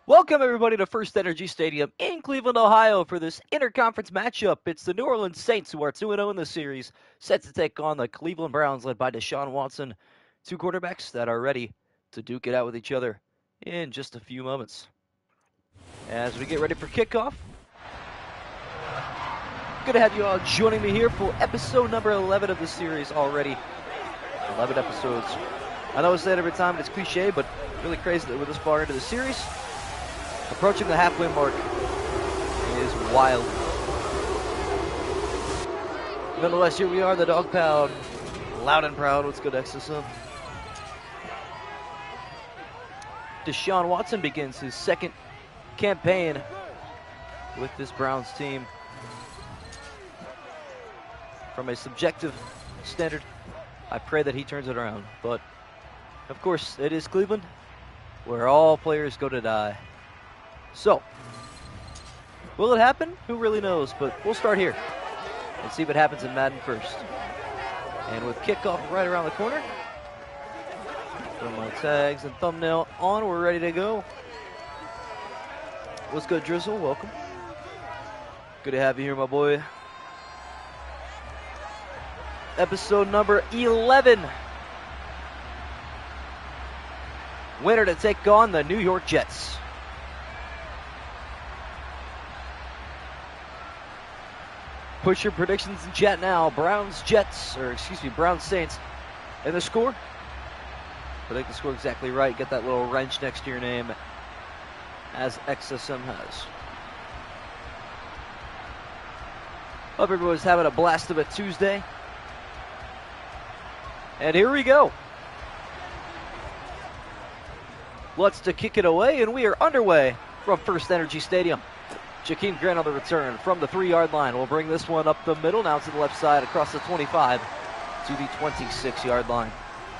Welcome, everybody, to FirstEnergy Stadium in Cleveland, Ohio for this interconference matchup. It's the New Orleans Saints, who are 2-0 in the series, set to take on the Cleveland Browns, led by Deshaun Watson. Two quarterbacks that are ready to duke it out with each other in just a few moments. As we get ready for kickoff, good to have you all joining me here for episode number 11 of the series already. 11 episodes. I know I say it every time, it's cliche, but really crazy that we're this far into the series. Approaching the halfway mark is wild. Nonetheless, here we are, the Dog Pound, loud and proud. Let's go next this up. Deshaun Watson begins his second campaign with this Browns team. From a subjective standard, I pray that he turns it around. But, of course, it is Cleveland, where all players go to die. So, will it happen? Who really knows? But we'll start here and see what happens in Madden first. And with kickoff right around the corner, throw my tags and thumbnail on, we're ready to go. What's good, Drizzle? Welcome. Good to have you here, my boy. Episode number 11. Winner to take on the New York Jets. Put your predictions in chat now. Browns Saints. And the score? Predict the score exactly right. Get that little wrench next to your name, as XSM has. Hope everyone's having a blast of a Tuesday. And here we go. Let's to kick it away, and we are underway from FirstEnergy Stadium. Jakeem Grant on the return from the 3-yard line. We'll bring this one up the middle, now to the left side, across the 25 to the 26-yard line.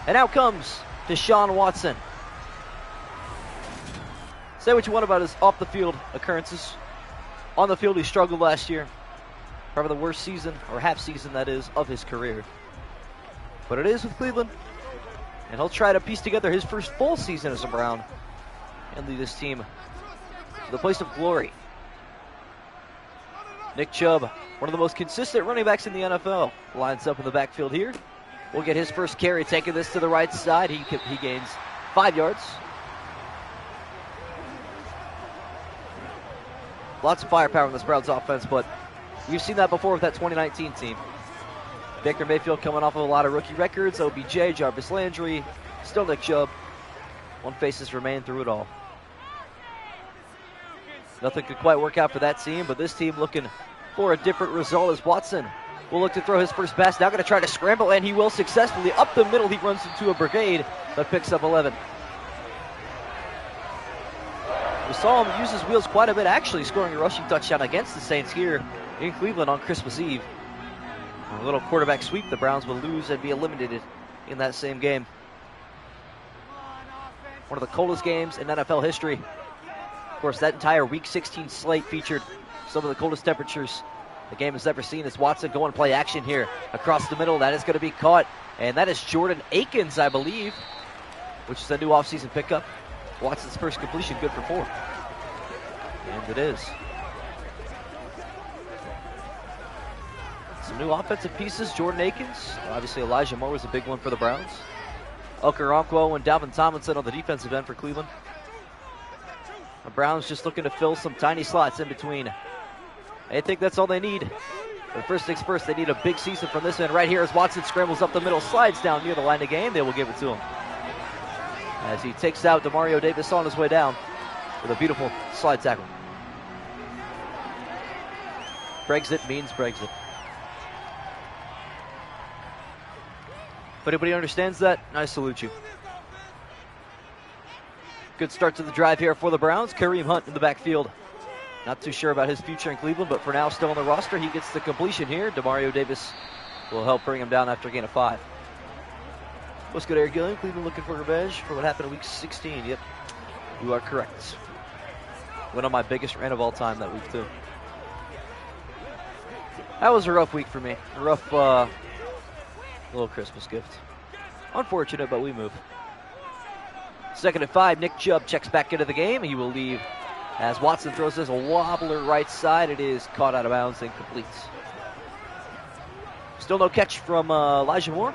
And out comes Deshaun Watson. Say what you want about his off-the-field occurrences. On the field, he struggled last year. Probably the worst season, or half season that is, of his career. But it is with Cleveland, and he'll try to piece together his first full season as a Brown and lead his team to the place of glory. Nick Chubb, one of the most consistent running backs in the NFL, lines up in the backfield here. We'll get his first carry, taking this to the right side. He gains 5 yards. Lots of firepower in this Browns offense, but we've seen that before with that 2019 team. Baker Mayfield coming off of a lot of rookie records. OBJ, Jarvis Landry, still Nick Chubb. One face has remained through it all. Nothing could quite work out for that team, but this team looking for a different result as Watson will look to throw his first pass. Now going to try to scramble, and he will successfully. Up the middle, he runs into a brigade, but picks up 11. We saw him use his wheels quite a bit, actually scoring a rushing touchdown against the Saints here in Cleveland on Christmas Eve. A little quarterback sweep, the Browns will lose and be eliminated in that same game. One of the coldest games in NFL history. Of course, that entire Week 16 slate featured some of the coldest temperatures the game has ever seen. As Watson going play action here across the middle. That is going to be caught, and that is Jordan Akins, I believe, which is a new offseason pickup. Watson's first completion, good for 4. And it is. Some new offensive pieces. Jordan Akins. Obviously, Elijah Moore was a big one for the Browns. Okoronkwo and Dalvin Tomlinson on the defensive end for Cleveland. The Browns just looking to fill some tiny slots in between. I think that's all they need. But first things first, they need a big season from this end. Right here as Watson scrambles up the middle, slides down near the line of game. They will give it to him. As he takes out Demario Davis on his way down with a beautiful slide tackle. Brexit means Brexit. If anybody understands that, I salute you. Good start to the drive here for the Browns. Kareem Hunt in the backfield. Not too sure about his future in Cleveland, but for now still on the roster. He gets the completion here. Demario Davis will help bring him down after a gain of 5. What's good, Eric Gilliam? Cleveland looking for revenge for what happened in Week 16. Yep, you are correct. Went on my biggest rant of all time that week, too. That was a rough week for me. A rough little Christmas gift. Unfortunate, but we move. 2nd and 5. Nick Chubb checks back into the game. He will leave as Watson throws this a wobbler right side. It is caught out of bounds and complete. Still no catch from Elijah Moore.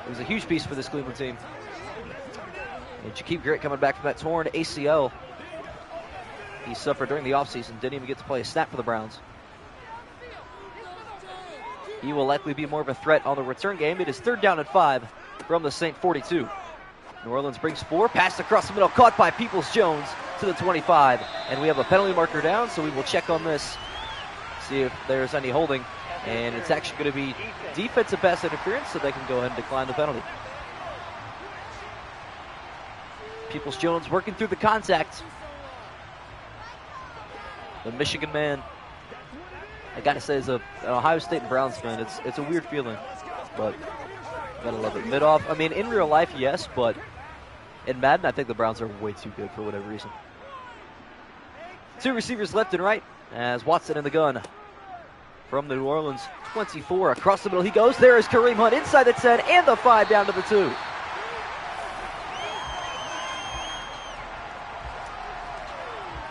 It was a huge piece for this Cleveland team. And Jakeem Grant coming back from that torn ACL he suffered during the offseason. Didn't even get to play a snap for the Browns. He will likely be more of a threat on the return game. It is 3rd down and 5 from the Saint 42. New Orleans brings 4. Pass across the middle, caught by Peoples-Jones to the 25. And we have a penalty marker down, so we will check on this, see if there's any holding. And it's actually going to be defensive pass interference, so they can go ahead and decline the penalty. Peoples-Jones working through the contact. The Michigan man, I gotta say, as an Ohio State and Browns fan, it's a weird feeling, but gotta love it. Mid-off, I mean, in real life, yes, but in Madden, I think the Browns are way too good for whatever reason. 2 receivers left and right as Watson in the gun from the New Orleans 24. Across the middle he goes. There is Kareem Hunt inside the 10 and the 5 down to the 2.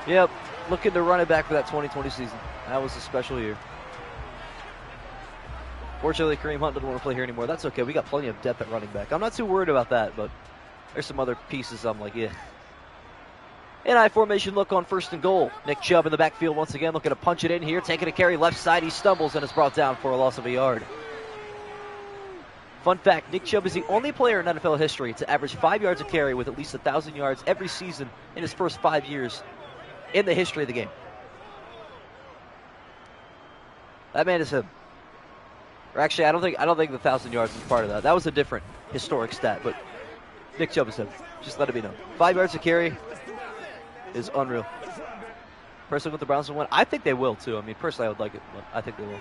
Yep, looking to run it back for that 2020 season. That was a special year. Fortunately, Kareem Hunt doesn't want to play here anymore. That's okay. We got plenty of depth at running back. I'm not too worried about that, but there's some other pieces I'm like, yeah. An I formation look on 1st and goal. Nick Chubb in the backfield once again, looking to punch it in here. Taking a carry left side. He stumbles and is brought down for a loss of a yard. Fun fact, Nick Chubb is the only player in NFL history to average 5 yards a carry with at least 1,000 yards every season in his first 5 years in the history of the game. That man is him. Or actually, I don't think the 1,000 yards is part of that. That was a different historic stat, but Nick Chubb is him. Just let it be known. 5 yards a carry is unreal. Personally, with the Browns will win. I think they will too. I mean, personally, I would like it, but I think they will.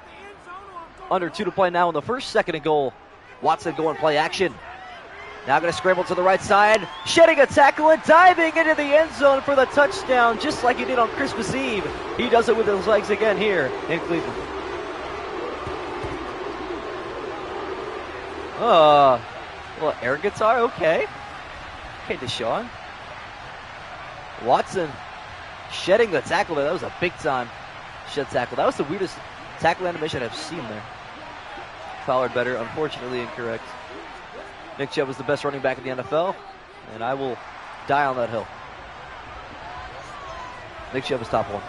Under 2 to play now in the first. 2nd and goal. Watson going play action. Now going to scramble to the right side, shedding a tackle and diving into the end zone for the touchdown, just like he did on Christmas Eve. He does it with his legs again here in Cleveland. Little air guitar, okay. Okay, Deshaun. Watson shedding the tackle there. That was a big time shed tackle. That was the weirdest tackle animation I've seen there. Pollard better, unfortunately incorrect. Nick Chubb was the best running back in the NFL, and I will die on that hill. Nick Chubb is top 1.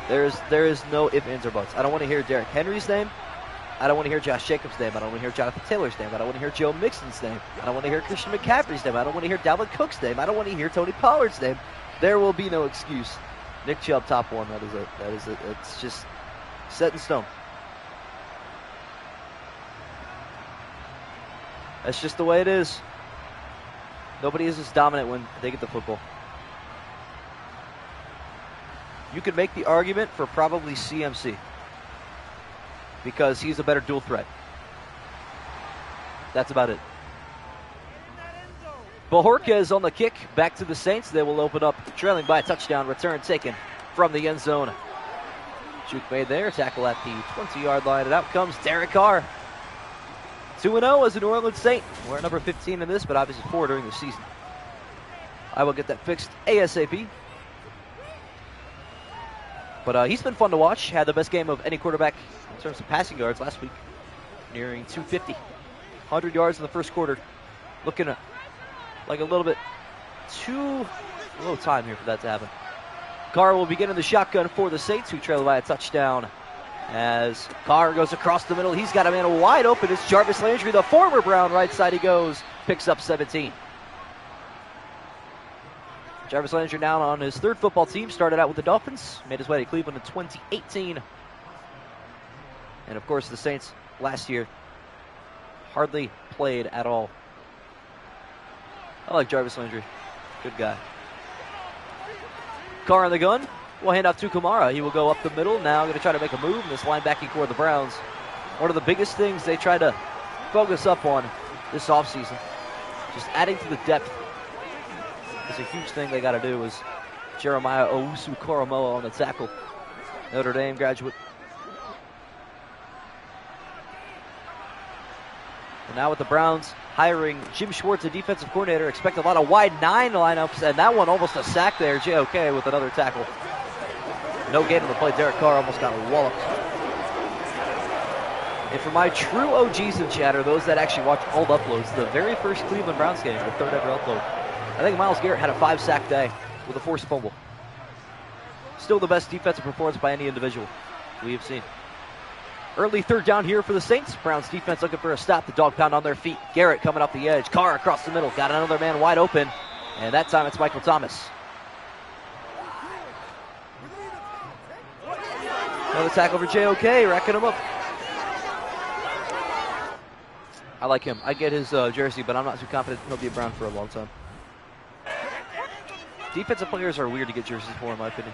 There is no ifs, ands, or buts. I don't want to hear Derrick Henry's name. I don't want to hear Josh Jacobs' name. I don't want to hear Jonathan Taylor's name. I don't want to hear Joe Mixon's name. I don't want to hear Christian McCaffrey's name. I don't want to hear Dalvin Cook's name. I don't want to hear Tony Pollard's name. There will be no excuse. Nick Chubb, top 1. That is it. It's just set in stone. That's just the way it is. Nobody is as dominant when they get the football. You could make the argument for probably CMC because he's a better dual threat. That's about it. Bojorquez on the kick. Back to the Saints. They will open up trailing by a touchdown. Return taken from the end zone. Juke made there. Tackle at the 20-yard line. And out comes Derek Carr. 2-0 as a New Orleans Saint. We're at number 15 in this, but obviously 4 during the season. I will get that fixed ASAP. But he's been fun to watch. Had the best game of any quarterback in terms of passing yards last week. Nearing 250. 100 yards in the first quarter. Looking like a little bit too low time here for that to happen. Carr will begin in the shotgun for the Saints, who trail by a touchdown. As Carr goes across the middle, he's got a man wide open. It's Jarvis Landry, the former Brown. Right side he goes, picks up 17. Jarvis Landry now on his 3rd football team. Started out with the Dolphins, made his way to Cleveland in 2018. And of course the Saints last year hardly played at all. I like Jarvis Landry. Good guy. Carr in the gun. We'll hand off to Kamara. He will go up the middle. Now going to try to make a move in this linebacking core of the Browns. One of the biggest things they try to focus up on this offseason. Just adding to the depth is a huge thing they got to do. Is Jeremiah Owusu-Koramoah on the tackle. Notre Dame graduate. And now with the Browns hiring Jim Schwartz, a defensive coordinator, expect a lot of wide 9 lineups, and that one almost a sack there. JOK with another tackle. No gain on the play. Derek Carr almost got walloped. And for my true OGs in chat, are those that actually watch old uploads, the very first Cleveland Browns game, the third ever upload, I think Myles Garrett had a 5-sack day with a forced fumble. Still the best defensive performance by any individual we have seen. Early third down here for the Saints. Browns defense looking for a stop. The dog pound on their feet. Garrett coming up the edge. Carr across the middle. Got another man wide open. And that time it's Michael Thomas. Another tackle for JOK. Racking him up. I like him. I get his jersey, but I'm not too confident he'll be a Brown for a long time. Defensive players are weird to get jerseys for, in my opinion.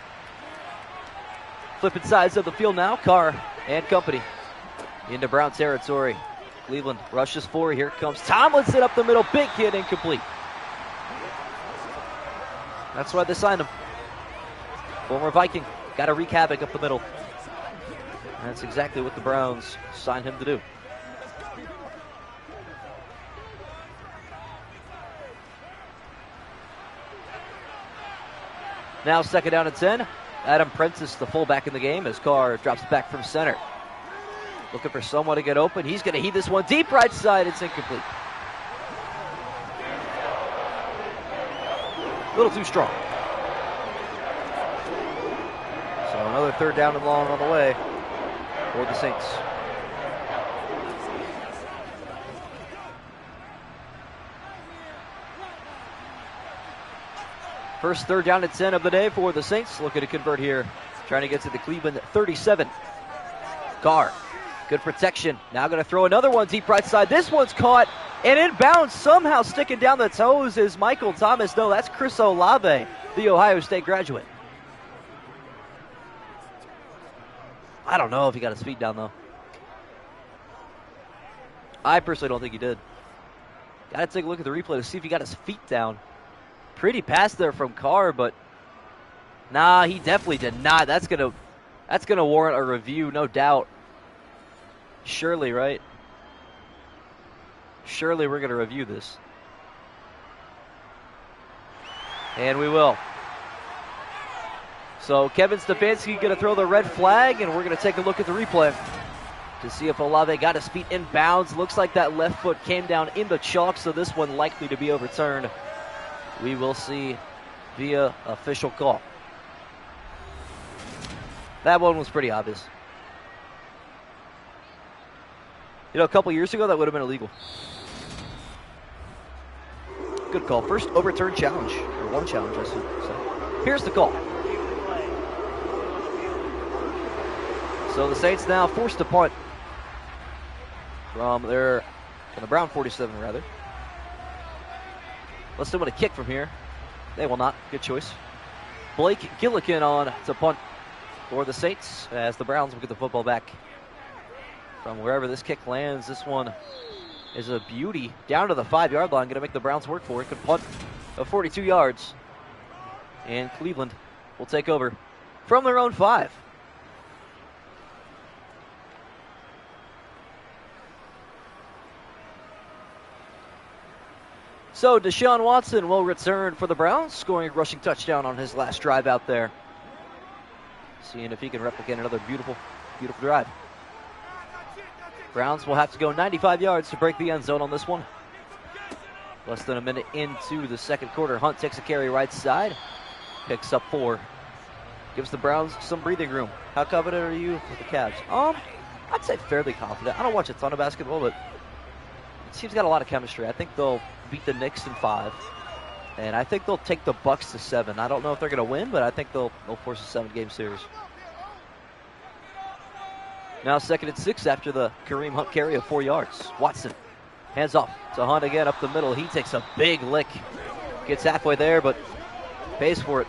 Flipping sides of the field now. Carr and company into Brown territory. Cleveland rushes forward. Here comes Tomlinson up the middle. Big hit, incomplete. That's why they signed him. Former Viking. Got to wreak havoc up the middle. And that's exactly what the Browns signed him to do. Now second down and 10. Adam Prentice, the fullback in the game, as Carr drops back from center. Looking for someone to get open. He's going to heat this one deep right side. It's incomplete. A little too strong. So another third down and long on the way for the Saints. First third down and 10 of the day for the Saints. Looking to convert here. Trying to get to the Cleveland 37. Carr, good protection. Now going to throw another one deep right side. This one's caught and inbounds. Somehow sticking down the toes is Michael Thomas. No, that's Chris Olave, the Ohio State graduate. I don't know if he got his feet down, though. I personally don't think he did. Got to take a look at the replay to see if he got his feet down. Pretty pass there from Carr, but nah, he definitely did not. That's gonna warrant a review, no doubt. Surely, right? Surely we're gonna review this. And we will. So Kevin Stefanski gonna throw the red flag, and we're gonna take a look at the replay to see if Olave got his feet in bounds. Looks like that left foot came down in the chalk, so this one likely to be overturned. We will see via official call. That one was pretty obvious. You know, a couple years ago, that would have been illegal. Good call. First overturned challenge, or one challenge, I should say. Here's the call. So the Saints now forced to punt from the Brown 47, rather. Let's see what a kick from here. They will not. Good choice. Blake Gillikin on to punt for the Saints as the Browns will get the football back from wherever this kick lands. This one is a beauty down to the 5-yard line. Going to make the Browns work for it. Good punt of 42 yards. And Cleveland will take over from their own 5. So Deshaun Watson will return for the Browns, scoring a rushing touchdown on his last drive out there. Seeing if he can replicate another beautiful, beautiful drive. Browns will have to go 95 yards to break the end zone on this one. Less than a minute into the second quarter. Hunt takes a carry right side. Picks up 4. Gives the Browns some breathing room. How confident are you with the Cavs? I'd say fairly confident. I don't watch a ton of basketball, but this team's got a lot of chemistry. I think they'll beat the Knicks in 5. And I think they'll take the Bucks to 7. I don't know if they're going to win, but I think they'll force a 7-game series. Now 2nd and 6 after the Kareem Hunt carry of 4 yards. Watson hands off to Hunt again up the middle. He takes a big lick. Gets halfway there, but pays for it.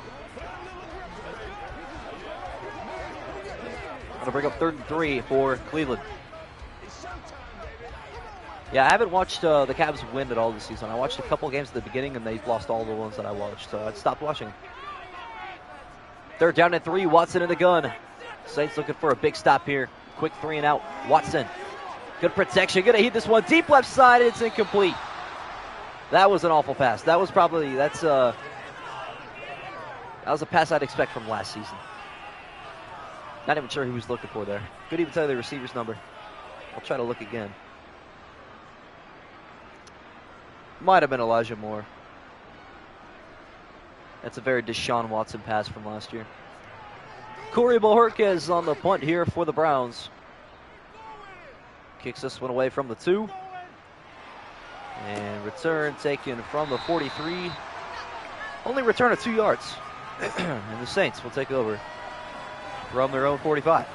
Gonna bring up 3rd and 3 for Cleveland. Yeah, I haven't watched the Cavs win at all this season. I watched a couple games at the beginning, and they've lost all the ones that I watched, so I stopped watching. 3rd down and 3, Watson in the gun. Saints looking for a big stop here. Quick 3 and out. Watson Good protection. Going to heat this one deep left side. It's incomplete. That was an awful pass. That was probably, that was a pass I'd expect from last season. Not even sure who he was looking for there. Couldn't even tell you the receiver's number. I'll try to look again. Might have been Elijah Moore. That's a very Deshaun Watson pass from last year. Corey Bohorquez on the punt here for the Browns. Kicks this one away from the 2. And return taken from the 43. Only return of 2 yards. And the Saints will take over from their own 45.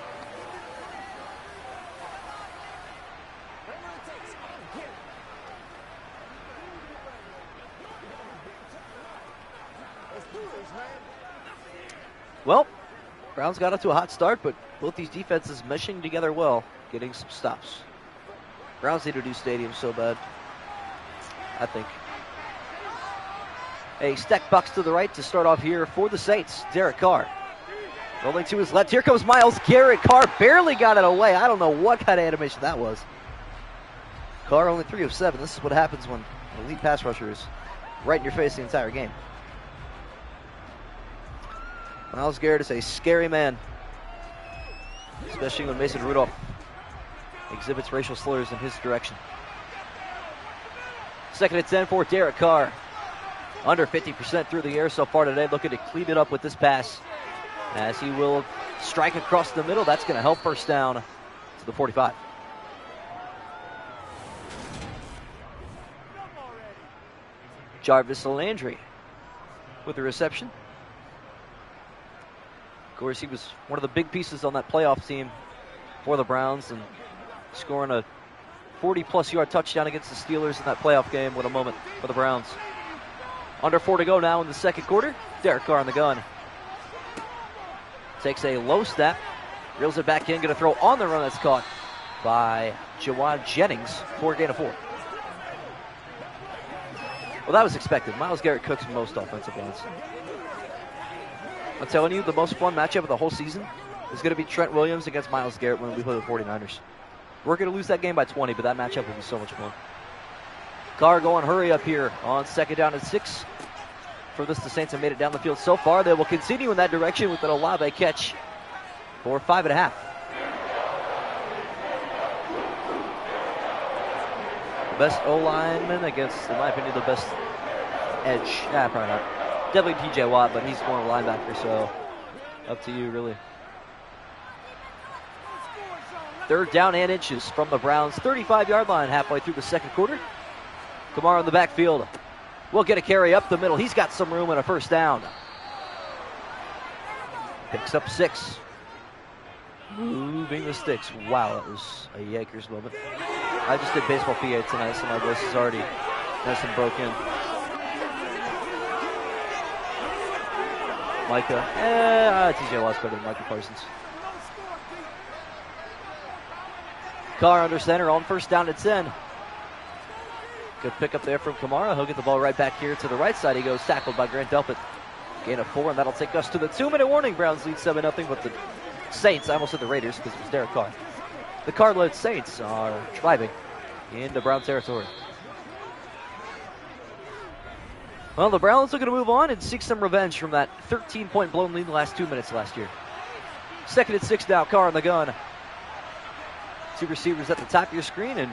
Well, Browns got up to a hot start, but both these defenses meshing together well, getting some stops. Browns need a new stadium so bad, I think. A stack box to the right to start off here for the Saints. Derek Carr rolling to his left. Here comes Myles Garrett. Carr barely got it away. I don't know what kind of animation that was. Carr only 3 of 7. This is what happens when an elite pass rusher is right in your face the entire game. Myles Garrett is a scary man, especially when Mason Rudolph exhibits racial slurs in his direction. 2nd and 10 for Derek Carr. Under 50% through the air so far today, looking to clean it up with this pass as he will strike across the middle. That's going to help first down to the 45. Jarvis Landry with the reception. Of course, he was one of the big pieces on that playoff team for the Browns and scoring a 40-plus yard touchdown against the Steelers in that playoff game. What a moment for the Browns. Under 4 to go now in the second quarter. Derek Carr on the gun. Takes a low snap, reels it back in, going to throw on the run. That's caught by Jawan Jennings for a gain of 4. Well, that was expected. Myles Garrett cooks most offensive lines. I'm telling you, the most fun matchup of the whole season is going to be Trent Williams against Myles Garrett when we play the 49ers. We're going to lose that game by 20, but that matchup will be so much fun. Carr going hurry up here on 2nd down and 6. For this, the Saints have made it down the field so far. They will continue in that direction with an Olave catch for 5.5. The best O-lineman against, in my opinion, the best edge. Probably not. Definitely TJ Watt, but he's more of a linebacker, so up to you, really. 3rd down and inches from the Browns' 35-yard line halfway through the second quarter. Kamara in the backfield will get a carry up the middle. He's got some room and a first down. Picks up 6. Moving the sticks. Wow, that was a Yakers moment. I just did baseball PA tonight, so my voice is already nice and broken. Micah. TJ Watt's better than Micah Parsons. Carr under center on 1st down and 10. Good pick up there from Kamara. He'll get the ball right back here to the right side. He goes tackled by Grant Delpit. Gain of 4, and that'll take us to the 2-minute warning. Browns lead 7-0, but the Saints, I almost said the Raiders because it was Derek Carr. The Carr-led Saints are driving into Brown territory. Well, the Browns are going to move on and seek some revenge from that 13-point blown lead in the last 2 minutes last year. 2nd and 6 now, Carr on the gun. 2 receivers at the top of your screen, and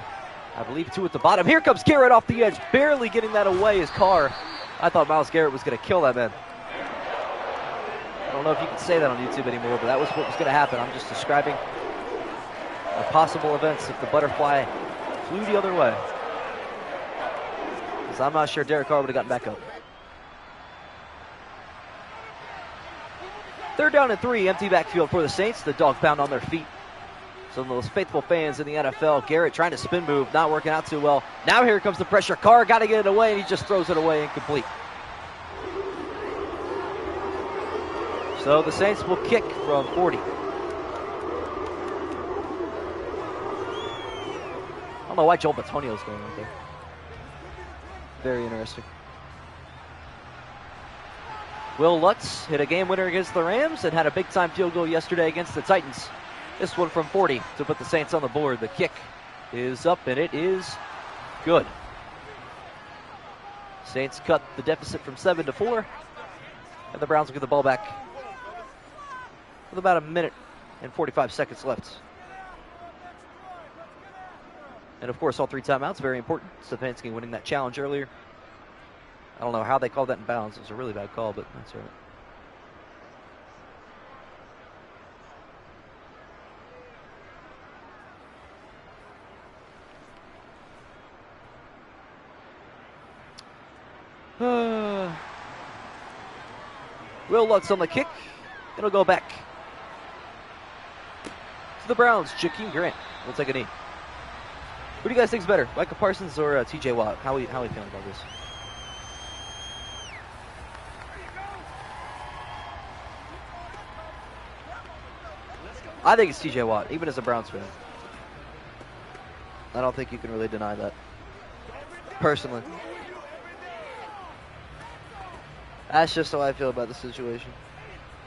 I believe 2 at the bottom. Here comes Garrett off the edge, barely getting that away as Carr. I thought Myles Garrett was going to kill that man. I don't know if you can say that on YouTube anymore, but that was what was going to happen. I'm just describing the possible events if the butterfly flew the other way. Because I'm not sure Derek Carr would have gotten back up. 3rd down and 3, empty backfield for the Saints. The dog pound on their feet. Some of those faithful fans in the NFL. Garrett trying to spin move, not working out too well. Now here comes the pressure. Carr got to get it away, and he just throws it away incomplete. So the Saints will kick from 40. I don't know why Joel Batonio's going right there. Very interesting. Will Lutz hit a game winner against the Rams and had a big-time field goal yesterday against the Titans. This one from 40 to put the Saints on the board. The kick is up, and it is good. Saints cut the deficit from 7 to 4, and the Browns will get the ball back with about a minute and 45 seconds left. And of course, all 3 timeouts, very important. Stefanski winning that challenge earlier. I don't know how they called that in bounds. It was a really bad call, but that's all right. Will Lutz on the kick. It'll go back to the Browns. Jakeem Grant will take a knee. Who do you guys think is better, Micah Parsons or T.J. Watt? How are we feeling about this? I think it's T.J. Watt, even as a Browns fan. I don't think you can really deny that, personally. That's just how I feel about the situation.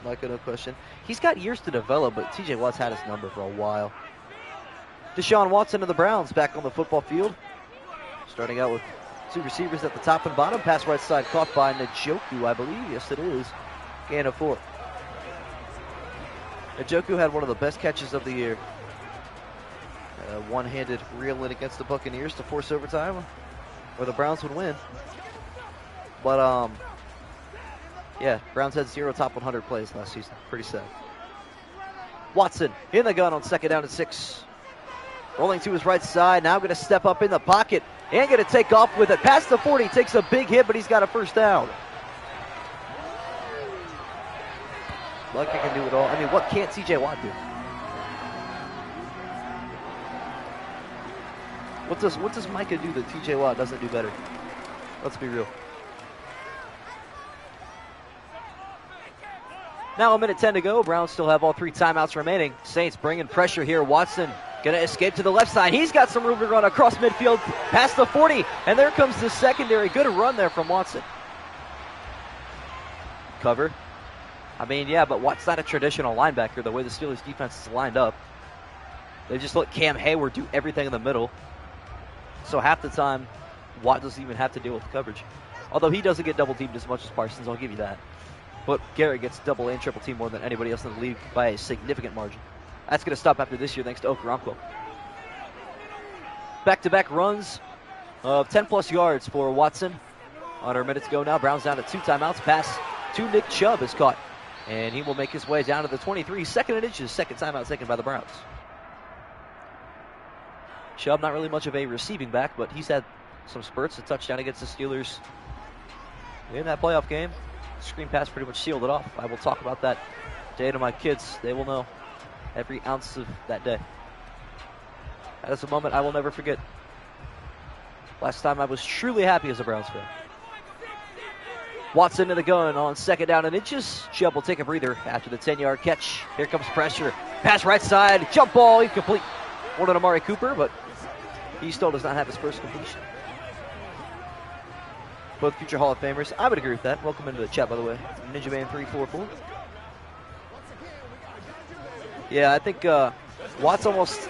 Micah, no question. He's got years to develop, but T.J. Watt's had his number for a while. Deshaun Watson of the Browns back on the football field. Starting out with 2 receivers at the top and bottom. Pass right side caught by Njoku, I believe. Yes, it is. Gain of 4. Njoku had one of the best catches of the year. One-handed reel-in against the Buccaneers to force overtime, or the Browns would win. But, yeah, Browns had 0 top 100 plays last season. Pretty sad. Watson in the gun on 2nd down and 6. Rolling to his right side. Now going to step up in the pocket and going to take off with it. Past the 40. Takes a big hit, but he's got a first down. Lucky can do it all. I mean, what can't T.J. Watt do? What does Micah do that T.J. Watt doesn't do better? Let's be real. Now a minute 10 to go. Browns still have all 3 timeouts remaining. Saints bringing pressure here. Watson going to escape to the left side. He's got some room to run across midfield past the 40. And there comes the secondary. Good run there from Watson. Cover. I mean, yeah, but Watt's not a traditional linebacker the way the Steelers defense is lined up. They just let Cam Hayward do everything in the middle. So half the time, Watt doesn't even have to deal with coverage. Although he doesn't get double teamed as much as Parsons, I'll give you that. But Garrett gets double and triple team more than anybody else in the league by a significant margin. That's going to stop after this year thanks to Okoronkwo. Back-to-back runs of 10-plus yards for Watson. Under a minute to go now. Browns down to 2 timeouts. Pass to Nick Chubb is caught. And he will make his way down to the 23. 2nd and inches. 2nd timeout taken by the Browns. Chubb, not really much of a receiving back, but he's had some spurts. A touchdown against the Steelers in that playoff game. Screen pass pretty much sealed it off. I will talk about that day to my kids. They will know every ounce of that day. That is a moment I will never forget. Last time I was truly happy as a Browns fan. Watson in the gun on 2nd down and inches. Chubb will take a breather after the 10-yard catch. Here comes pressure. Pass right side. Jump ball incomplete. Wanted Amari Cooper, but he still does not have his first completion. Both future Hall of Famers. I would agree with that. Welcome into the chat, by the way. Ninja Man 344. Yeah, I think Watt's almost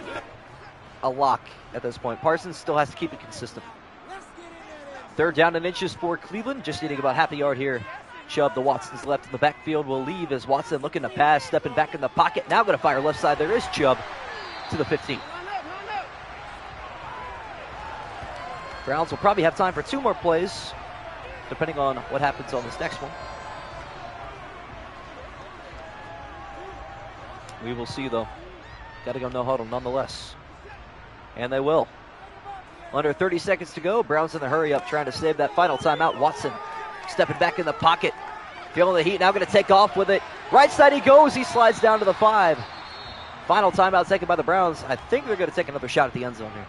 a lock at this point. Parsons still has to keep it consistent. 3rd down and inches for Cleveland. Just needing about half a yard here. Chubb to Watson's left in the backfield will leave as Watson looking to pass, stepping back in the pocket. Now going to fire left side. There is Chubb to the 15. Browns will probably have time for 2 more plays, depending on what happens on this next one. We will see, though. Got to go no huddle nonetheless. And they will. Under 30 seconds to go. Browns in the hurry up, trying to save that final timeout. Watson stepping back in the pocket. Feeling the heat, now going to take off with it. Right side he goes. He slides down to the 5. Final timeout taken by the Browns. I think they're going to take another shot at the end zone here.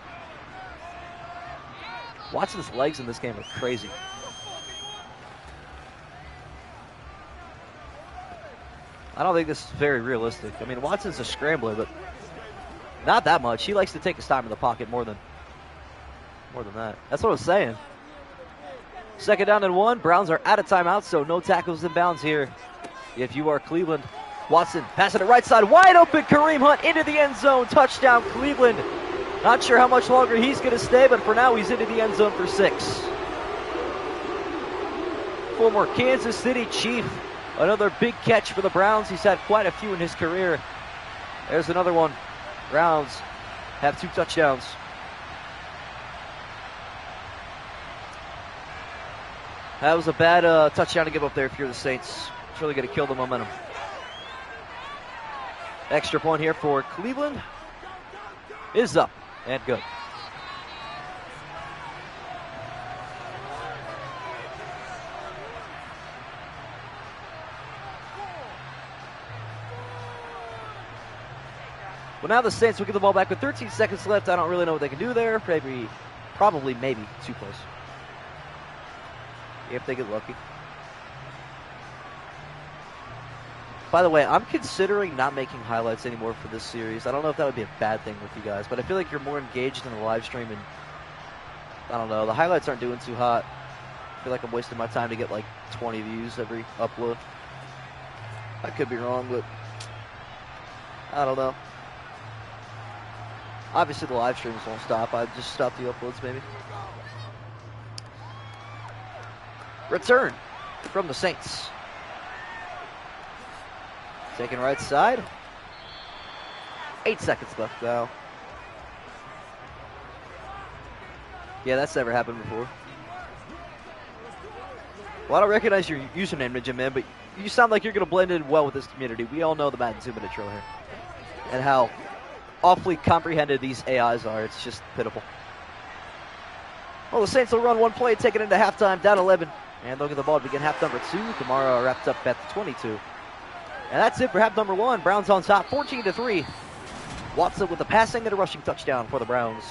Watson's legs in this game are crazy. I don't think this is very realistic. I mean, Watson's a scrambler, but not that much. He likes to take his time in the pocket more than that. That's what I was saying. 2nd down and 1. Browns are out of timeouts, so no tackles in bounds here. If you are Cleveland, Watson passing it right side. Wide open, Kareem Hunt into the end zone. Touchdown, Cleveland. Not sure how much longer he's going to stay, but for now he's into the end zone for 6. Former Kansas City Chief, another big catch for the Browns. He's had quite a few in his career. There's another one. Browns have 2 touchdowns. That was a bad touchdown to give up there if you're the Saints. It's really going to kill the momentum. Extra point here for Cleveland is up and good. Well, now the Saints will get the ball back with 13 seconds left. I don't really know what they can do there. Probably, maybe too close. If they get lucky. By the way, I'm considering not making highlights anymore for this series. I don't know if that would be a bad thing with you guys, but I feel like you're more engaged in the live stream, and I don't know, the highlights aren't doing too hot. I feel like I'm wasting my time to get like 20 views every upload. I could be wrong, but I don't know. Obviously the live streams won't stop. I'd just stop the uploads maybe. Return from the Saints. Taking right side. 8 seconds left now. Yeah, that's never happened before. Well, I don't recognize your username, Ninja Man, but you sound like you're going to blend in well with this community. We all know the Madden 2-minute drill here. And how awfully comprehended these AIs are. It's just pitiful. Well, the Saints will run one play, take it into halftime, down 11. And they'll get the ball to begin half number 2. Kamara wrapped up at the 22. And that's it for half number 1. Browns on top, 14-3. Watson with a passing and a rushing touchdown for the Browns.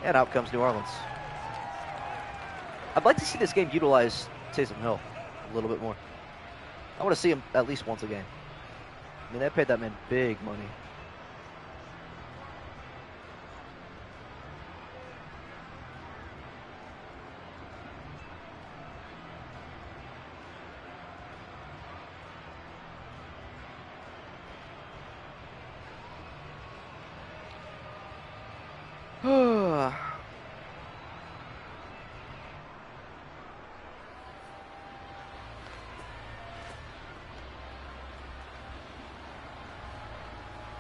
And out comes New Orleans. I'd like to see this game utilize Taysom Hill a little bit more. I want to see him at least once a game. I mean, they paid that man big money.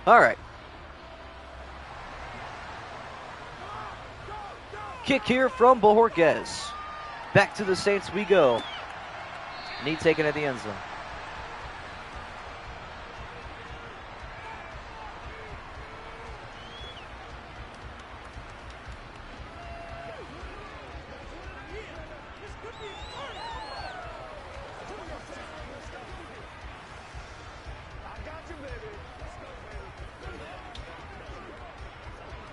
All right. Kick here from Bojorquez. Back to the Saints we go. Knee taken at the end zone.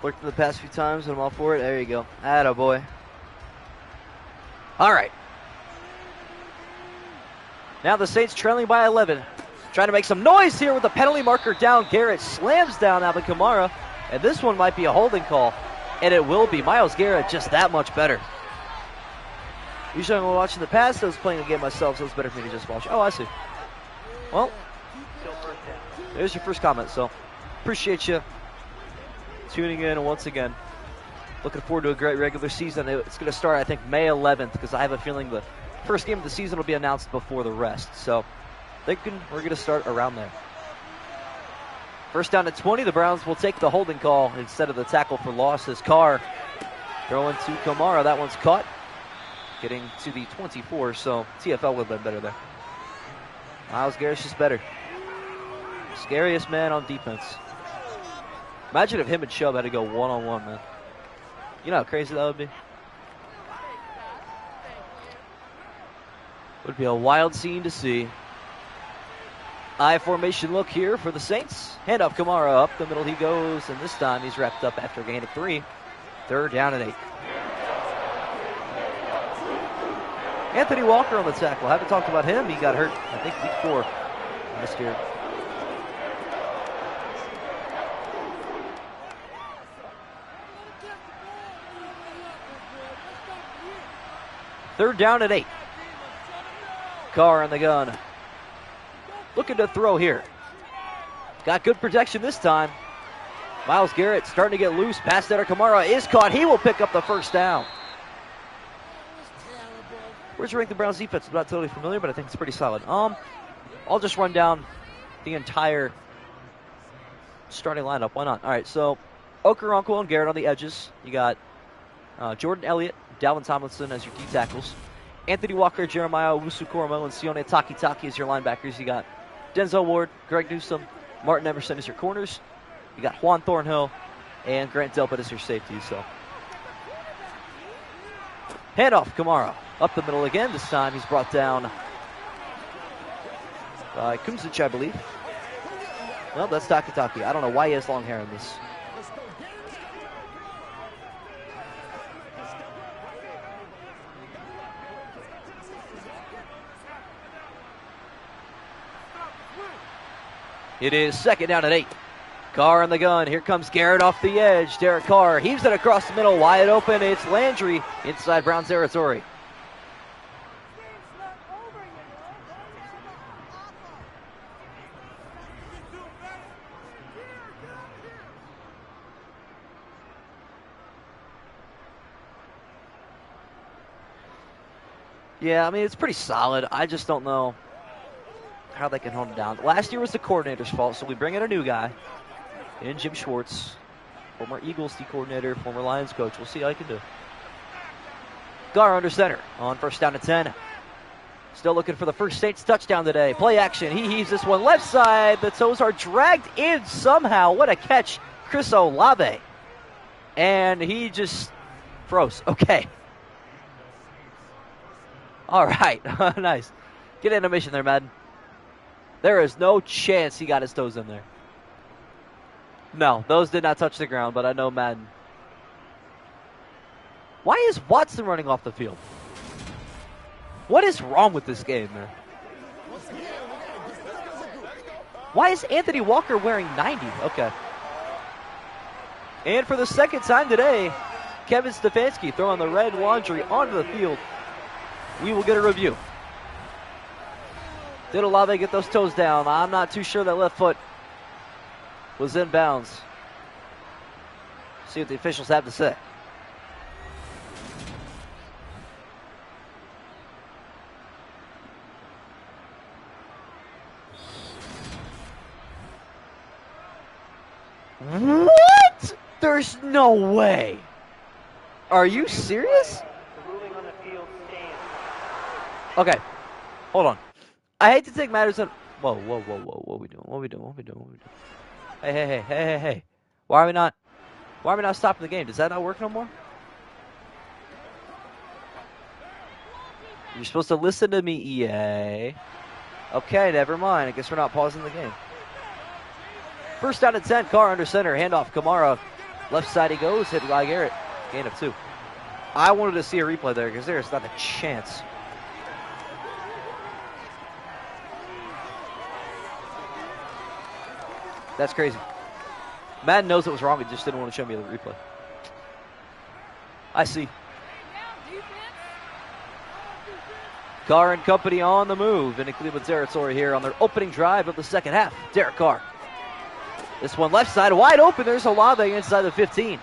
Worked for the past few times, and I'm all for it. There you go. Attaboy. All right. Now the Saints trailing by 11. Trying to make some noise here with the penalty marker down. Garrett slams down Alvin Kamara. And this one might be a holding call. And it will be. Myles Garrett just that much better. Usually when I'm watching the pass, I was playing the game myself, so it's better for me to just watch. Oh, I see. Well, there's your first comment, so appreciate you tuning in, and once again, looking forward to a great regular season. It's going to start, I think, May 11th, because I have a feeling the first game of the season will be announced before the rest. So, thinking we're going to start around there. First down at 20, the Browns will take the holding call instead of the tackle for loss. As Carr throwing to Kamara. That one's caught. Getting to the 24, so TFL would have been better there. Myles Garrett's just better. Scariest man on defense. Imagine if him and Chubb had to go one-on-one, man. You know how crazy that would be? Would be a wild scene to see. I formation look here for the Saints. Handoff Kamara up the middle he goes, and this time he's wrapped up after a gain of 3. Third down and 8. Anthony Walker on the tackle. Haven't talked about him. He got hurt, I think, week 4 last year. Third down and 8. Carr in the gun. Looking to throw here. Got good protection this time. Myles Garrett starting to get loose. Pass there to Kamara is caught. He will pick up the first down. Where's you rank the Browns defense? I'm not totally familiar, but I think it's pretty solid. I'll just run down the entire starting lineup. Why not? All right, so Okoronkwo and Garrett on the edges. You got Jordan Elliott, Dalvin Tomlinson as your D tackles. Anthony Walker, Jeremiah Owusu-Koromo, and Sione Takitaki as your linebackers. You got Denzel Ward, Greg Newsome, Martin Emerson as your corners. You got Juan Thornhill and Grant Delpit as your safeties. So, handoff, Kamara. Up the middle again. This time he's brought down by Kumsic, I believe. No, that's Takitaki. I don't know why he has long hair in this. It is second down and 8. Carr on the gun. Here comes Garrett off the edge. Derek Carr heaves it across the middle. Wide open. It's Landry inside Browns territory. Yeah, I mean, it's pretty solid. I just don't know how they can hold it down. Last year was the coordinator's fault, so we bring in a new guy, in Jim Schwartz, former Eagles D coordinator, former Lions coach. We'll see how he can do. Gar under center on first down and 10. Still looking for the first Saints touchdown today. Play action. He heaves this one left side. The toes are dragged in somehow. What a catch, Chris Olave. And he just froze. Okay. All right. Nice. Get animation there, Madden. There is no chance he got his toes in there. No, those did not touch the ground, but I know Madden. Why is Watson running off the field? What is wrong with this game, man? Why is Anthony Walker wearing 90? Okay. And for the second time today, Kevin Stefanski throwing the red laundry onto the field. We will get a review. Did Olave get those toes down? I'm not too sure that left foot was in bounds. See what the officials have to say. What? There's no way. Are you serious? The ruling on the field stands. Okay, hold on. I hate to take matters in. Whoa. What are we doing? Hey. Why are we not stopping the game? Does that not work no more? You're supposed to listen to me, EA. Okay, never mind. I guess we're not pausing the game. First down and 10. Carr under center. Handoff. Kamara. Left side he goes. Hit by Garrett. Gain of 2. I wanted to see a replay there because there's not a chance. That's crazy. Madden knows it was wrong. He just didn't want to show me the replay. I see. Carr and company on the move into Cleveland territory here on their opening drive of the second half. Derek Carr. This one left side wide open. There's Olave inside the 15.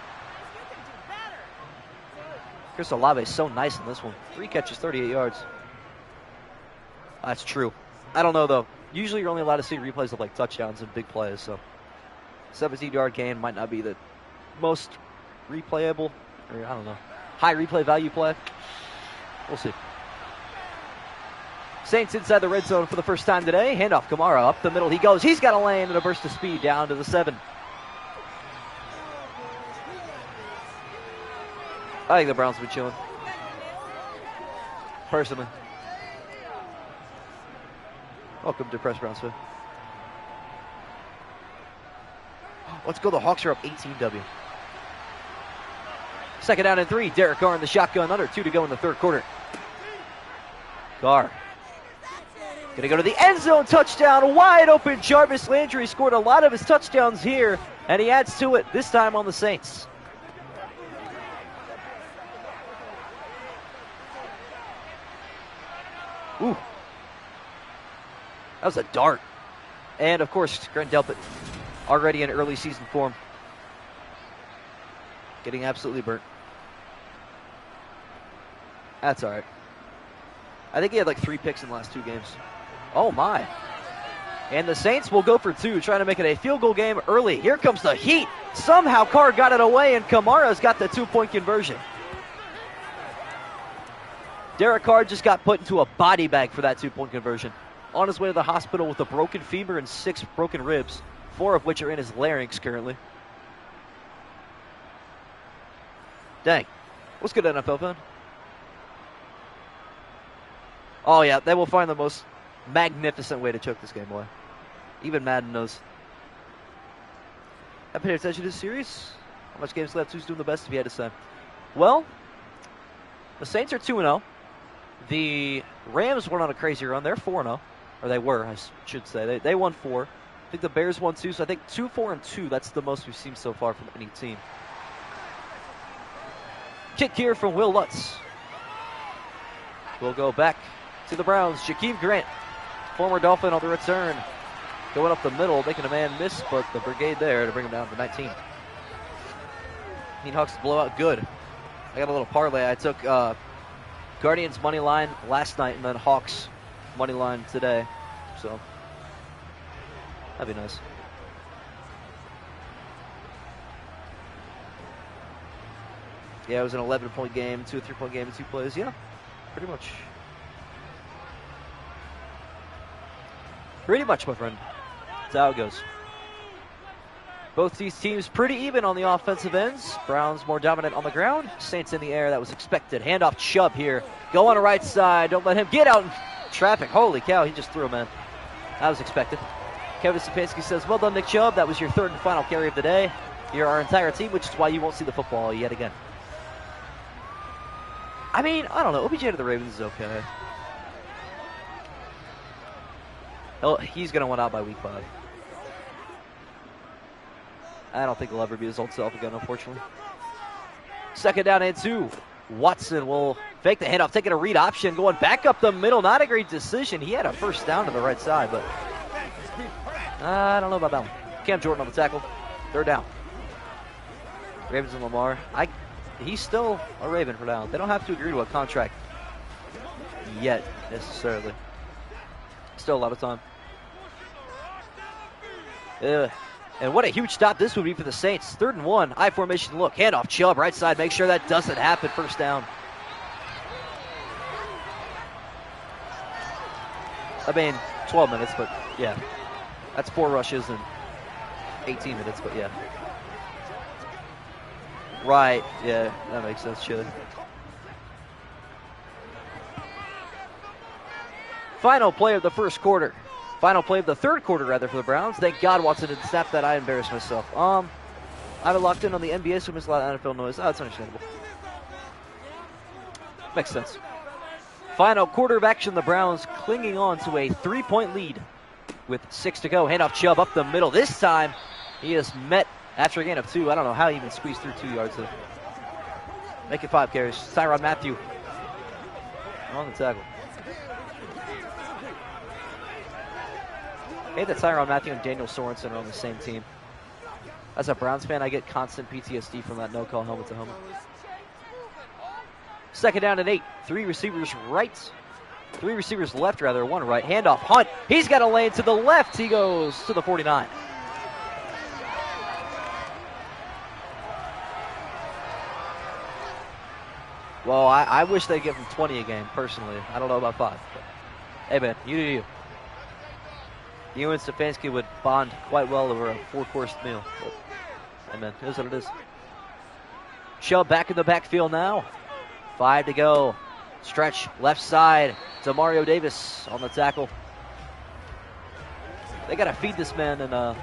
Chris Olave is so nice in this one. 3 catches, 38 yards. That's true. I don't know, though. Usually you're only allowed to see replays of like touchdowns and big plays, so 17-yard gain might not be the most replayable, or I don't know, high replay value play. We'll see. Saints inside the red zone for the first time today. Handoff, Kamara up the middle. He goes. He's got a lane and a burst of speed down to the 7. I think the Browns will be chilling. Personally. Welcome to Press Browns fan. Let's go. The Hawks are up 18-W. Second down and 3. Derek Carr in the shotgun. Under 2 to go in the third quarter. Carr. Going to go to the end zone. Touchdown. Wide open. Jarvis Landry scored a lot of his touchdowns here, and he adds to it, this time on the Saints. Ooh. That was a dart. And, of course, Grant Delpit already in early season form. Getting absolutely burnt. That's all right. I think he had like 3 picks in the last 2 games. Oh, my. And the Saints will go for 2, trying to make it a field goal game early. Here comes the heat. Somehow Carr got it away, and Kamara's got the 2-point conversion. Derek Carr just got put into a body bag for that 2-point conversion. On his way to the hospital with a broken femur and 6 broken ribs, 4 of which are in his larynx currently. Dang. What's good, NFL fan? Oh, yeah, they will find the most magnificent way to choke this game away. Even Madden knows. I paid attention to this series. How much games left? Who's doing the best, if you had to say? Well, the Saints are 2-0. The Rams went on a crazy run. They're 4-0. Or they were, I should say. They won 4. I think the Bears won 2, so I think 2-4-2. That's the most we've seen so far from any team. Kick here from Will Lutz. We'll go back to the Browns. Jakeem Grant, former Dolphin on the return. Going up the middle, making a man miss, but the brigade there to bring him down to 19. Hawks blowout good. I got a little parlay. I took Guardians money line last night and then Hawks money line today. So that'd be nice. Yeah, it was an 11-point game, 2 or 3-point game in 2 plays. Yeah, pretty much. Pretty much, my friend. That's how it goes. Both these teams pretty even on the offensive ends. Browns more dominant on the ground. Saints in the air. That was expected. Handoff Chubb here. Go on the right side. Don't let him get out in traffic. Holy cow, he just threw him in. That was expected. Kevin Stefanski says, well done, Nick Chubb. That was your 3rd and final carry of the day. You're our entire team, which is why you won't see the football yet again. I mean, I don't know. OBJ to the Ravens is okay. He's going to win out by week 5. I don't think he'll ever be his old self again, unfortunately. 2nd down and 2. Watson will fake the handoff, taking a read option, going back up the middle. Not a great decision. He had a 1st down to the right side, but I don't know about that one. Cam Jordan on the tackle. 3rd down. Ravens and Lamar. He's still a Raven for now. They don't have to agree to a contract yet, necessarily. Still a lot of time. And what a huge stop this would be for the Saints. 3rd and 1. I formation look. Handoff Chubb. Right side. Make sure that doesn't happen. 1st down. I mean, 12 minutes, but yeah. That's 4 rushes in 18 minutes, but yeah. Right. Yeah, that makes sense, Chili. Final play of the 1st quarter. Final play of the 3rd quarter, rather, for the Browns. Thank God Watson didn't snap that. I embarrassed myself. I've been locked in on the NBA, so I miss a lot of NFL noise. Oh, that's understandable. Makes sense. Final quarter of action, the Browns clinging on to a 3-point lead with 6 to go. Handoff Chubb up the middle. This time, he is met after a gain of 2. I don't know how he even squeezed through 2 yards. Make it 5 carries. Tyrann Mathieu on the tackle. I hate that Tyrann Mathieu and Daniel Sorensen are on the same team. As a Browns fan, I get constant PTSD from that no-call helmet to helmet. 2nd down and 8. 3 receivers right. 3 receivers left, rather. 1 right. Handoff. Hunt. He's got a lane to the left. He goes to the 49. Well, I wish they'd give him 20 a game, personally. I don't know about 5. But, hey, man, you do you. You and Stefanski would bond quite well over a 4-course meal. But, hey, man, here's what it is. Chubb back in the backfield now. 5 to go. Stretch left side. Demario Davis on the tackle. They got to feed this man in the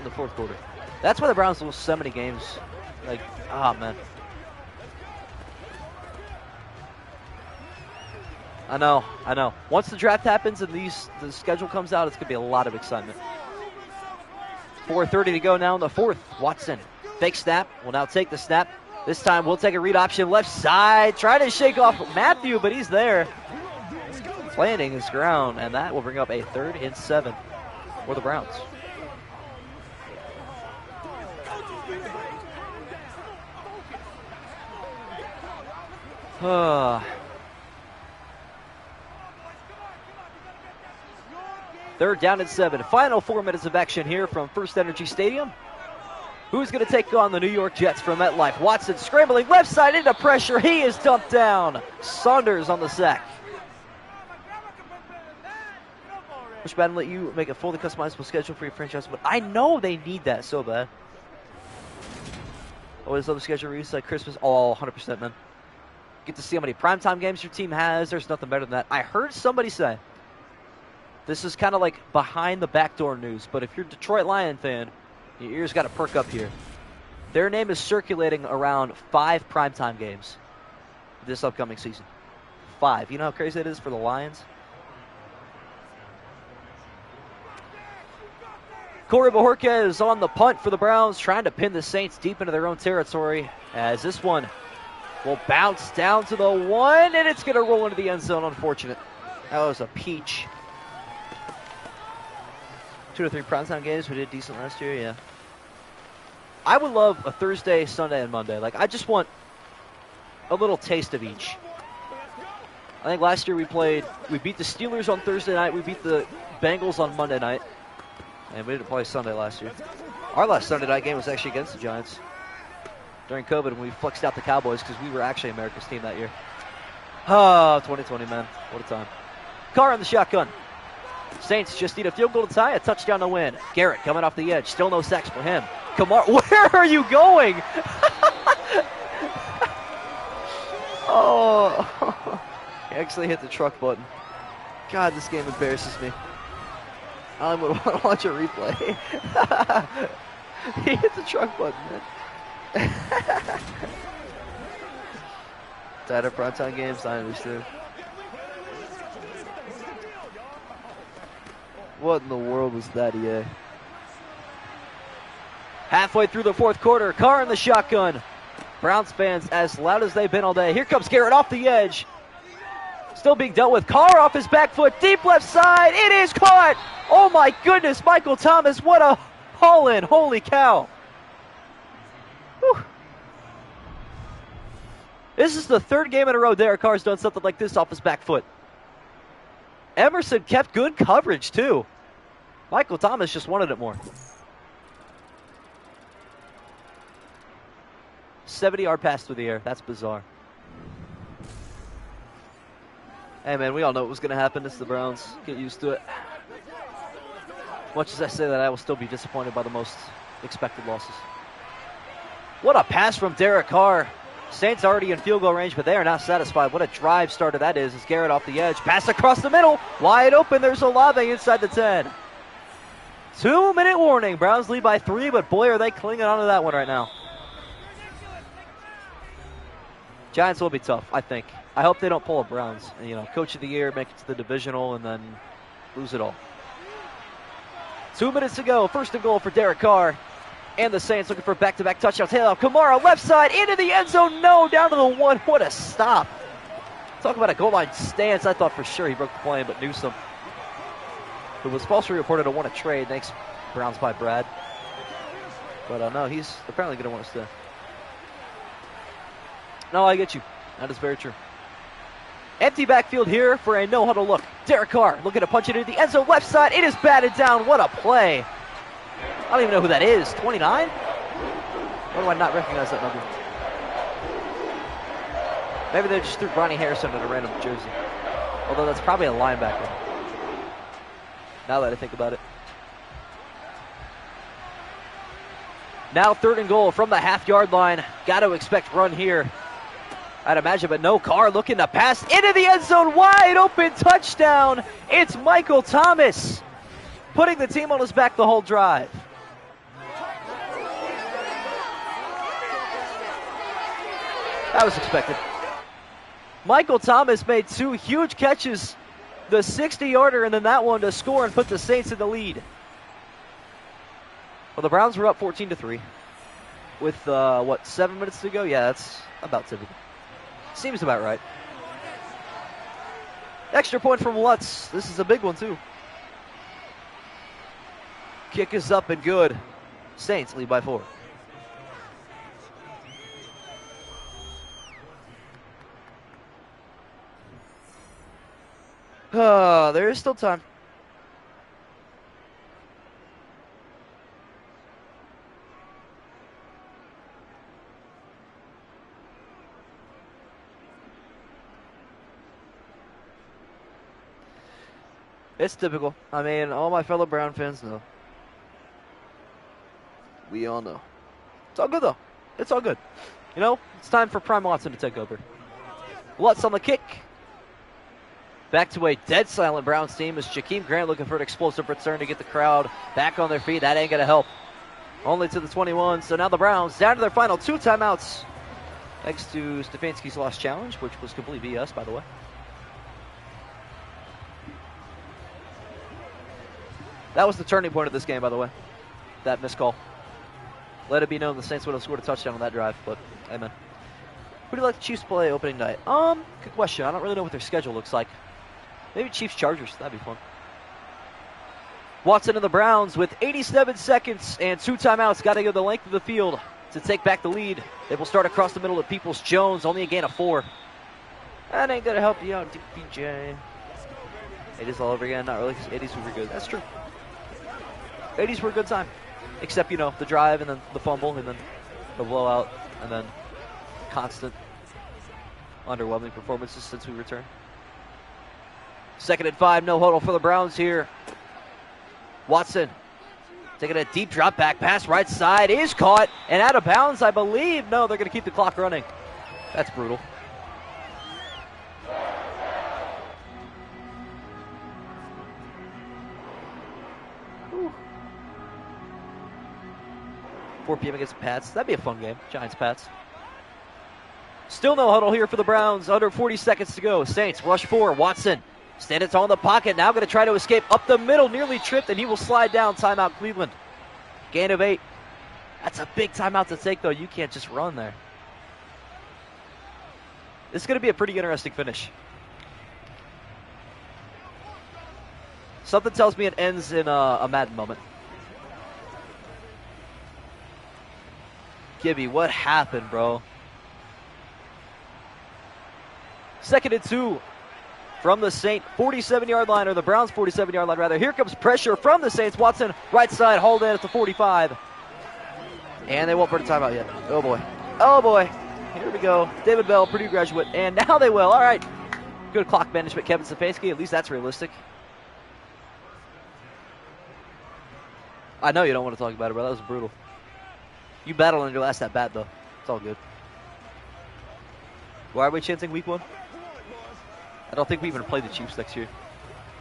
4th quarter. That's why the Browns lose so many games. Like, man. I know. Once the draft happens and the schedule comes out, it's going to be a lot of excitement. 4:30 to go now in the 4th. Watson, fake snap, will now take the snap. This time we'll take a read option left side. Try to shake off Mathieu, but he's there. Landing his ground, and that will bring up a 3rd and 7 for the Browns. Third down and 7. Final 4 minutes of action here from FirstEnergy Stadium. Who's going to take on the New York Jets from MetLife? Watson scrambling left side into pressure. He is dumped down. Saunders on the sack. Wish Madden let you make a fully customizable schedule for your franchise, but I know they need that so bad. Always love the schedule release like Christmas. Oh, 100%, man. Get to see how many primetime games your team has. There's nothing better than that. I heard somebody say, this is kind of like behind the backdoor news, but if you're a Detroit Lion fan, your ears got to perk up here. Their name is circulating around 5 primetime games this upcoming season. 5. You know how crazy that is for the Lions? Corey Bajorquez is on the punt for the Browns, trying to pin the Saints deep into their own territory, as this one will bounce down to the 1, and it's going to roll into the end zone. Unfortunate. That was a peach. 2 to 3 primetime games. We did decent last year, yeah. I would love a Thursday, Sunday, and Monday. Like, I just want a little taste of each. I think last year we beat the Steelers on Thursday night. We beat the Bengals on Monday night. And we didn't play Sunday last year. Our last Sunday night game was actually against the Giants during COVID, and we flexed out the Cowboys because we were actually America's team that year. Oh, 2020, man. What a time. Carr in the shotgun. Saints just need a field goal to tie, a touchdown to win. Garrett coming off the edge. Still no sacks for him. Kamar, where are you going? Oh, he actually hit the truck button. God, this game embarrasses me. I would want to watch a replay. He hit the truck button, man. Tied up primetime games, I understand. What in the world was that, EA? Halfway through the 4th quarter, Carr in the shotgun. Browns fans as loud as they've been all day. Here comes Garrett off the edge. Still being dealt with. Carr off his back foot, deep left side. It is caught. Oh my goodness, Michael Thomas, what a haul-in. Holy cow. Whew. This is the 3rd game in a row Derek Carr's done something like this off his back foot. Emerson kept good coverage, too. Michael Thomas just wanted it more. 70-yard pass through the air. That's bizarre. Hey, man, we all know what was going to happen. It's the Browns. Get used to it. Much as I say that, I will still be disappointed by the most expected losses. What a pass from Derek Carr. Saints already in field goal range, but they are not satisfied. What a drive starter that is. As Garrett off the edge. Pass across the middle. Wide open. There's Olave inside the 10. 2-minute warning. Browns lead by 3, but boy, are they clinging on to that one right now. Giants will be tough, I think. I hope they don't pull a Browns. You know, coach of the year, make it to the divisional, and then lose it all. 2 minutes to go. 1st and goal for Derek Carr. And the Saints looking for back-to-back touchdowns. Taylor Kamara, left side, into the end zone. No, down to the 1. What a stop. Talk about a goal line stance. I thought for sure he broke the plane, but Newsome, who was falsely reported to want a trade. Thanks, Browns by Brad. But no, he's apparently going to want to stay. No, I get you. That is very true. Empty backfield here for a no-huddle look. Derek Carr looking to punch it into the end zone left side. It is batted down. What a play. I don't even know who that is. 29? Why do I not recognize that number? Maybe they just threw Ronnie Harrison in a random jersey. Although that's probably a linebacker. Now that I think about it. Now 3rd and goal from the half-yard line. Got to expect run here, I'd imagine, but no. Carr looking to pass into the end zone. Wide open touchdown. It's Michael Thomas putting the team on his back the whole drive. That was expected. Michael Thomas made 2 huge catches, the 60-yarder and then that one to score and put the Saints in the lead. Well, the Browns were up 14-3 with, 7 minutes to go? Yeah, that's about typical. Seems about right. Extra point from Lutz. This is a big one, too. Kick is up and good. Saints lead by 4. There is still time. It's typical. I mean, all my fellow Brown fans know. We all know. It's all good, though. It's all good. You know, it's time for Prime Watson to take over. Lutz on the kick. Back to a dead silent Browns team as Jakeem Grant looking for an explosive return to get the crowd back on their feet. That ain't going to help. Only to the 21. So now the Browns down to their final 2 timeouts. Thanks to Stefanski's lost challenge, which was complete BS, by the way. That was the turning point of this game, by the way. That missed call. Let it be known the Saints would have scored a touchdown on that drive, but amen. Who do you like the Chiefs play opening night? Good question. I don't really know what their schedule looks like. Maybe Chiefs Chargers. That'd be fun. Watson and the Browns with 87 seconds and 2 timeouts. Got to go the length of the field to take back the lead. They will start across the middle of Peoples-Jones. Only a gain of 4. That ain't going to help you out, DPJ. 80s all over again. Not really, because 80s were good. That's true. 80s were a good time. Except, you know, the drive and then the fumble and then the blowout and then constant underwhelming performances since we returned. 2nd and 5, no huddle for the Browns here. Watson taking a deep drop back pass right side is caught and out of bounds, I believe. No, they're going to keep the clock running. That's brutal. Whew. 4 p.m. against the Pats. That'd be a fun game. Giants-Pats. Still no huddle here for the Browns. Under 40 seconds to go. Saints rush 4. Watson standing tall in the pocket. Now going to try to escape up the middle. Nearly tripped, and he will slide down. Timeout Cleveland. Gain of 8. That's a big timeout to take, though. You can't just run there. This is going to be a pretty interesting finish. Something tells me it ends in a Madden moment. Gibby, what happened, bro? 2nd and 2 from the Saint 47-yard line, or the Browns 47-yard line, rather. Here comes pressure from the Saints. Watson, right side, hauled in at the 45. And they won't put a timeout yet. Oh, boy. Oh, boy. Here we go. David Bell, Purdue graduate, and now they will. All right. Good clock management, Kevin Stefanski. At least that's realistic. I know you don't want to talk about it, bro. That was brutal. You battled on your last at bat, though. It's all good. Why are we chanting week 1? I don't think we even play the Chiefs next year.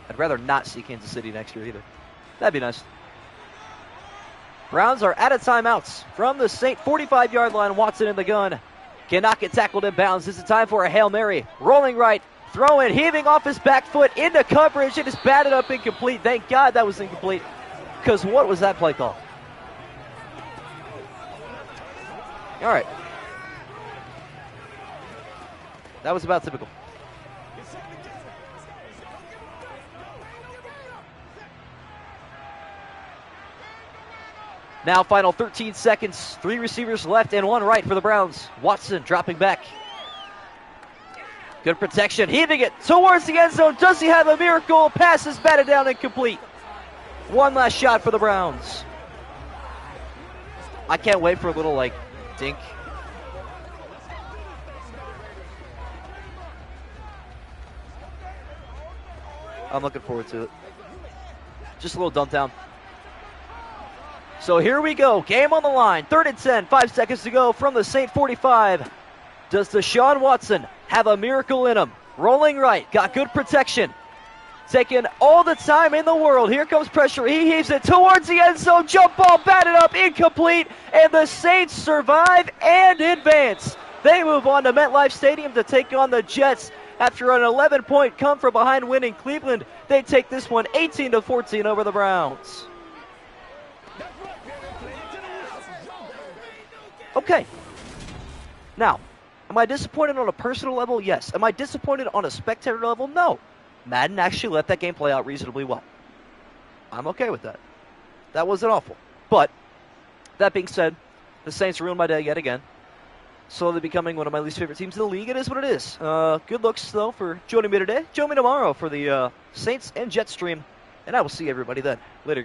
I'd rather not see Kansas City next year either. That'd be nice. Browns are out of timeouts from the Saint 45-yard line. Watson in the gun. Cannot get tackled in bounds. This is time for a Hail Mary. Rolling right. Throwing. Heaving off his back foot into coverage. It is batted up incomplete. Thank God that was incomplete. Because what was that play call? All right. That was about typical. Now final 13 seconds. 3 receivers left and 1 right for the Browns. Watson dropping back. Good protection. Heaving it towards the end zone. Does he have a miracle? Pass is batted down incomplete. 1 last shot for the Browns. I can't wait for a little, dink. I'm looking forward to it. Just a little dump down. So here we go. Game on the line. 3rd and 10. 5 seconds to go from the Saint 45. Does Deshaun Watson have a miracle in him? Rolling right. Got good protection. Taking all the time in the world. Here comes pressure. He heaves it towards the end zone. Jump ball batted up. Incomplete. And the Saints survive and advance. They move on to MetLife Stadium to take on the Jets. After an 11-point come-from-behind win in Cleveland, they take this one 18-14 over the Browns. Okay. Now, am I disappointed on a personal level? Yes. Am I disappointed on a spectator level? No. Madden actually let that game play out reasonably well. I'm okay with that. That wasn't awful. But, that being said, the Saints ruined my day yet again. slowly becoming one of my least favorite teams in the league. It is what it is. Good looks, though, for joining me today. Join me tomorrow for the Saints and Jets stream, and I will see everybody then. Later, guys.